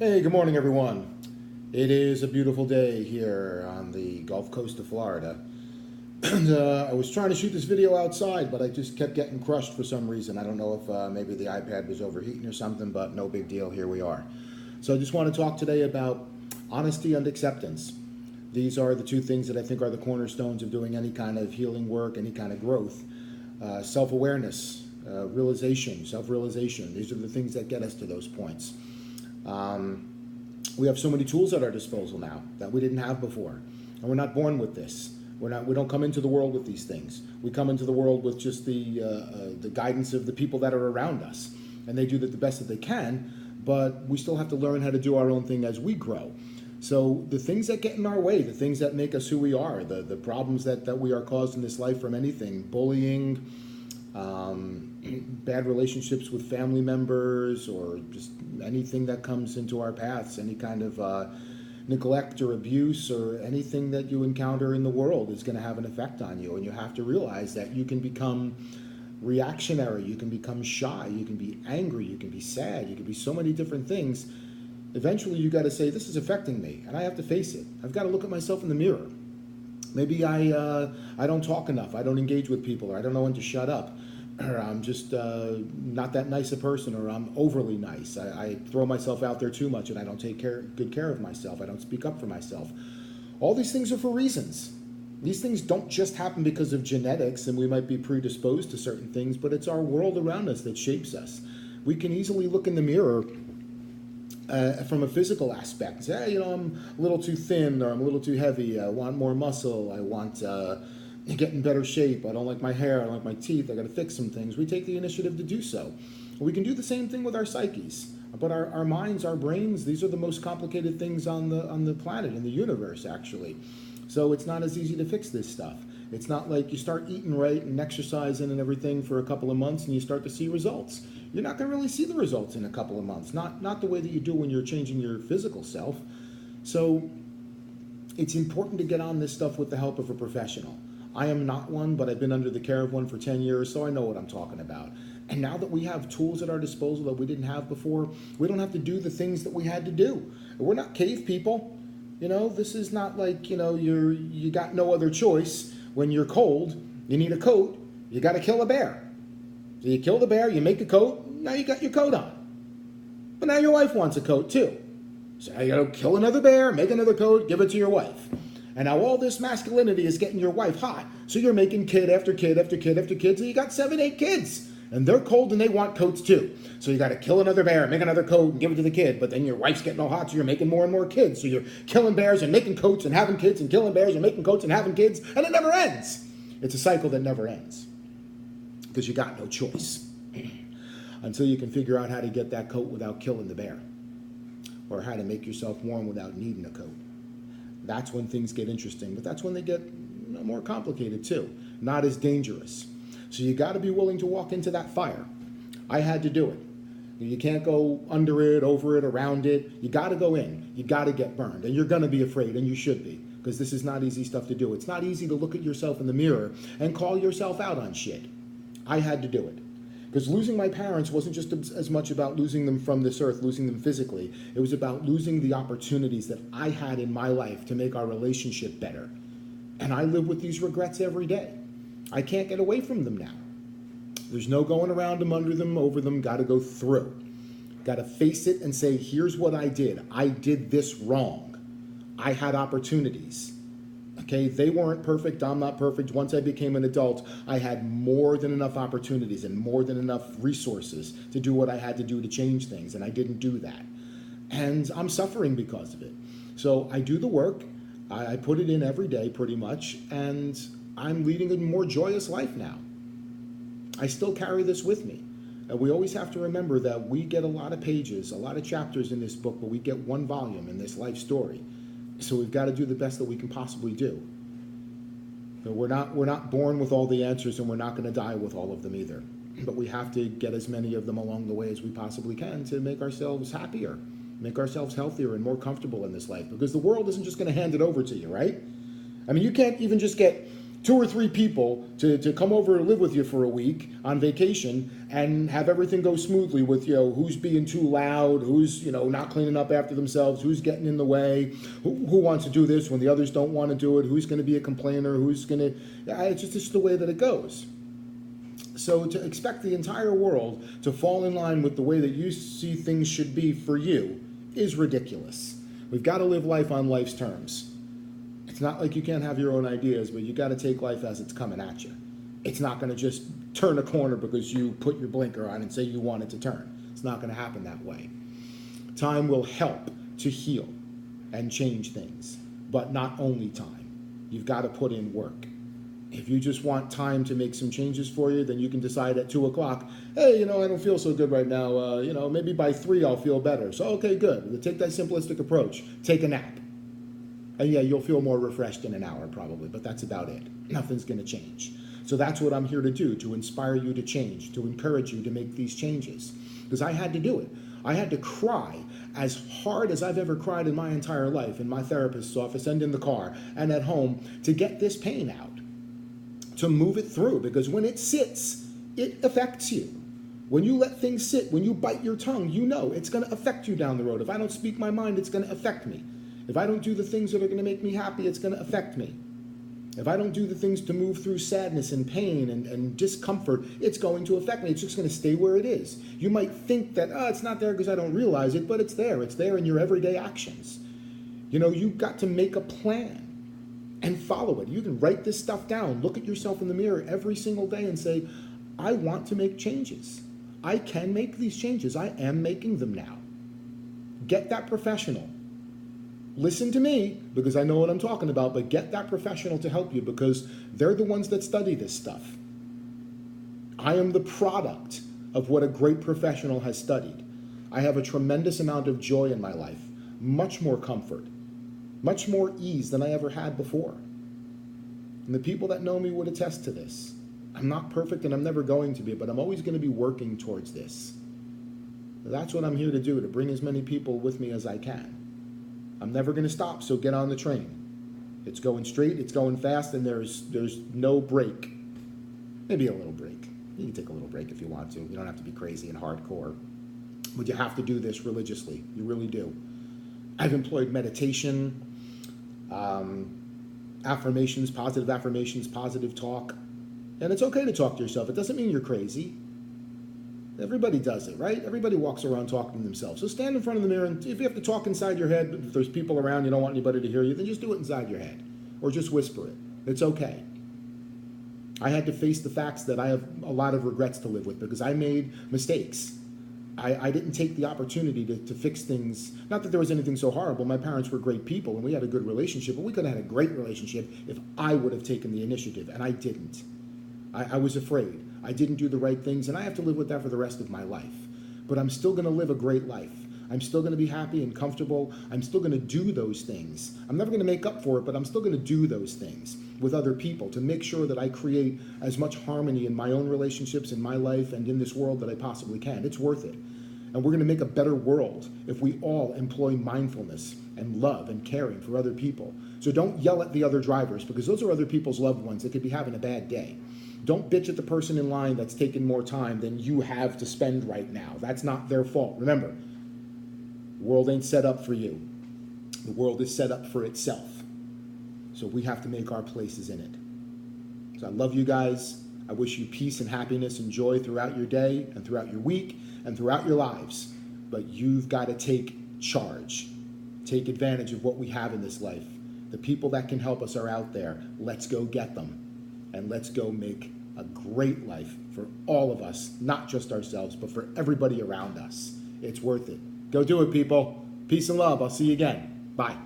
Hey, good morning, everyone. It is a beautiful day here on the Gulf Coast of Florida. And I was trying to shoot this video outside, but I just kept getting crushed for some reason. I don't know if maybe the iPad was overheating or something, but no big deal. Here we are. So I just want to talk today about honesty and acceptance. These are the two things that I think are the cornerstones of doing any kind of healing work, any kind of growth. Self-awareness, realization, self-realization. These are the things that get us to those points. We have so many tools at our disposal now that we didn't have before, and we're not born with this. We don't come into the world with these things. We come into the world with just the guidance of the people that are around us, and they do the best that they can. But we still have to learn how to do our own thing as we grow. So the things that get in our way, the things that make us who we are, the problems that we are caused in this life from anything, bullying, bad relationships with family members, or just anything that comes into our paths, any kind of neglect or abuse or anything that you encounter in the world is going to have an effect on you. And you have to realize that you can become reactionary, you can become shy, you can be angry, you can be sad, you can be so many different things. Eventually you got to say, this is affecting me, and I have to face it. I've got to look at myself in the mirror. Maybe I don't talk enough, I don't engage with people, or I don't know when to shut up, or I'm just not that nice a person, or I'm overly nice. I throw myself out there too much, and I don't take good care of myself. I don't speak up for myself. All these things are for reasons. These things don't just happen because of genetics, and we might be predisposed to certain things, but it's our world around us that shapes us. We can easily look in the mirror from a physical aspect. Say, hey, I'm a little too thin, or I'm a little too heavy. I want more muscle. I want to get in better shape. I don't like my hair. I don't like my teeth. I got to fix some things. We take the initiative to do so. We can do the same thing with our psyches. But our minds, our brains, these are the most complicated things on the planet, in the universe, actually. So it's not as easy to fix this stuff. It's not like you start eating right and exercising and everything for a couple of months and you start to see results. You're not going to really see the results in a couple of months, not the way that you do when you're changing your physical self. So it's important to get on this stuff with the help of a professional. I am not one, but I've been under the care of one for 10 years, so I know what I'm talking about. And now that we have tools at our disposal that we didn't have before, we don't have to do the things that we had to do. We're not cave people. This is not like, you got no other choice. When you're cold, you need a coat, you got to kill a bear. So you kill the bear, you make a coat, now you got your coat on. But now your wife wants a coat too. So you got to kill another bear, make another coat, give it to your wife. And now all this masculinity is getting your wife hot. So you're making kid after kid after kid after kid, so you got 7, 8 kids. And they're cold and they want coats too. So you got to kill another bear, make another coat, and give it to the kid. But then your wife's getting all hot, so you're making more and more kids. So you're killing bears and making coats and having kids, and killing bears and making coats and having kids. And it never ends. It's a cycle that never ends. Because you got no choice. Until you can figure out how to get that coat without killing the bear. Or how to make yourself warm without needing a coat. That's when things get interesting. But that's when they get more complicated too. Not as dangerous. So you got to be willing to walk into that fire. I had to do it. You can't go under it, over it, around it. You got to go in. You got to get burned. And you're going to be afraid, and you should be. Because this is not easy stuff to do. It's not easy to look at yourself in the mirror and call yourself out on shit. I had to do it. Because losing my parents wasn't just as much about losing them from this earth, losing them physically. It was about losing the opportunities that I had in my life to make our relationship better. And I live with these regrets every day. I can't get away from them now. There's no going around them, under them, over them. Got to go through. Got to face it and say, here's what I did. I did this wrong. I had opportunities. Okay, they weren't perfect. I'm not perfect. Once I became an adult, I had more than enough opportunities and more than enough resources to do what I had to do to change things, and I didn't do that. And I'm suffering because of it. So I do the work. I put it in every day pretty much, and I'm leading a more joyous life now. I still carry this with me. We always have to remember that we get a lot of pages, a lot of chapters in this book, but we get one volume in this life story. So we've got to do the best that we can possibly do. But we're not born with all the answers, and we're not going to die with all of them either. But we have to get as many of them along the way as we possibly can to make ourselves happier, make ourselves healthier and more comfortable in this life. Because the world isn't just going to hand it over to you, right? I mean, you can't even just get two or three people to come over and live with you for a week on vacation and have everything go smoothly with, who's being too loud, who's, not cleaning up after themselves, who's getting in the way, who wants to do this when the others don't want to do it, who's going to be a complainer, who's going to, it's just the way that it goes. So to expect the entire world to fall in line with the way that you see things should be for you is ridiculous. We've got to live life on life's terms. It's not like you can't have your own ideas, but you got to take life as it's coming at you. It's not going to just turn a corner because you put your blinker on and say you want it to turn. It's not going to happen that way. Time will help to heal and change things, but not only time. You've got to put in work. If you just want time to make some changes for you, then you can decide at 2 o'clock, hey, I don't feel so good right now. Maybe by 3 I'll feel better. So, okay, good. Take that simplistic approach. Take a nap. And yeah, you'll feel more refreshed in an hour probably, but that's about it. Nothing's going to change. So that's what I'm here to do, to inspire you to change, to encourage you to make these changes. Because I had to do it. I had to cry as hard as I've ever cried in my entire life in my therapist's office and in the car and at home to get this pain out, to move it through. Because when it sits, it affects you. When you let things sit, when you bite your tongue, it's going to affect you down the road. If I don't speak my mind, it's going to affect me. If I don't do the things that are going to make me happy, it's going to affect me. If I don't do the things to move through sadness and pain and discomfort, it's going to affect me. It's just going to stay where it is. You might think that, it's not there because I don't realize it, but it's there. It's there in your everyday actions. You've got to make a plan and follow it. You can write this stuff down. Look at yourself in the mirror every single day and say, I want to make changes. I can make these changes. I am making them now. Get that professional. Listen to me because I know what I'm talking about, but get that professional to help you because they're the ones that study this stuff. I am the product of what a great professional has studied. I have a tremendous amount of joy in my life, much more comfort, much more ease than I ever had before. And the people that know me would attest to this. I'm not perfect and I'm never going to be, but I'm always going to be working towards this. That's what I'm here to do, to bring as many people with me as I can. I'm never going to stop, so get on the train. It's going straight, it's going fast, and there's no break. Maybe a little break. You can take a little break if you want to. You don't have to be crazy and hardcore. But you have to do this religiously. You really do. I've employed meditation, affirmations, positive talk. And it's okay to talk to yourself. It doesn't mean you're crazy. Everybody does it, right? Everybody walks around talking to themselves. So stand in front of the mirror, and if you have to talk inside your head, if there's people around, you don't want anybody to hear you, then just do it inside your head. Or just whisper it. It's okay. I had to face the facts that I have a lot of regrets to live with because I made mistakes. I didn't take the opportunity to fix things. Not that there was anything so horrible. My parents were great people, and we had a good relationship, but we could have had a great relationship if I would have taken the initiative, and I didn't. I was afraid. I didn't do the right things, and I have to live with that for the rest of my life. But I'm still going to live a great life. I'm still going to be happy and comfortable. I'm still going to do those things. I'm never going to make up for it, but I'm still going to do those things with other people to make sure that I create as much harmony in my own relationships, in my life, and in this world that I possibly can. It's worth it. And we're going to make a better world if we all employ mindfulness and love and caring for other people. So don't yell at the other drivers because those are other people's loved ones that could be having a bad day. Don't bitch at the person in line that's taking more time than you have to spend right now. That's not their fault. Remember, the world ain't set up for you. The world is set up for itself. So we have to make our places in it. So I love you guys. I wish you peace and happiness and joy throughout your day and throughout your week and throughout your lives. But you've got to take charge. Take advantage of what we have in this life. The people that can help us are out there. Let's go get them. And let's go make a great life for all of us, not just ourselves, but for everybody around us. It's worth it. Go do it, people. Peace and love. I'll see you again. Bye.